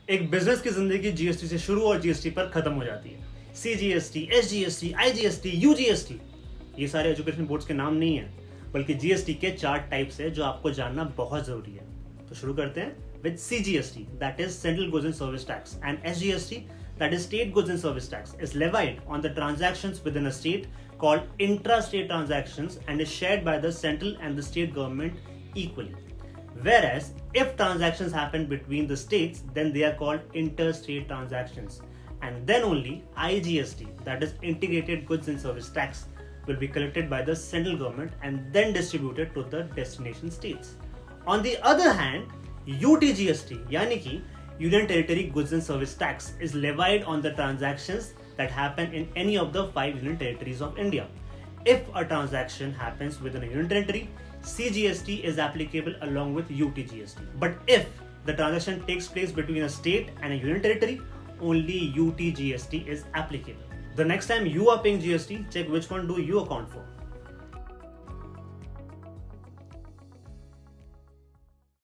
एक बिजनेस की जिंदगी जीएसटी से शुरू और जीएसटी पर खत्म हो जाती है। सीजीएसटी, एसजीएसटी, आईजीएसटी, यूजीएसटी, ये सारे एजुकेशन बोर्ड्स के नाम नहीं है, बल्कि जीएसटी के 4 टाइप्स है जो आपको जानना बहुत जरूरी है। तो शुरू करते हैं with CGST, that is central goods and service tax, and SGST, that is state goods and service tax, is levied on the transactions within a state called intra-state transactions and is shared by the central and the state government equally. Whereas if transactions happen between the states, then they are called interstate transactions, and then only IGST, that is integrated goods and service tax, will be collected by the central government and then distributed to the destination states. On the other hand, UTGST, yani ki Union Territory Goods and Service Tax, is levied on the transactions that happen in any of the 5 Union Territories of India. If a transaction happens within a Union Territory, CGST is applicable along with UTGST. But if the transaction takes place between a state and a Union Territory, only UTGST is applicable. The next time you are paying GST, check which one do you account for.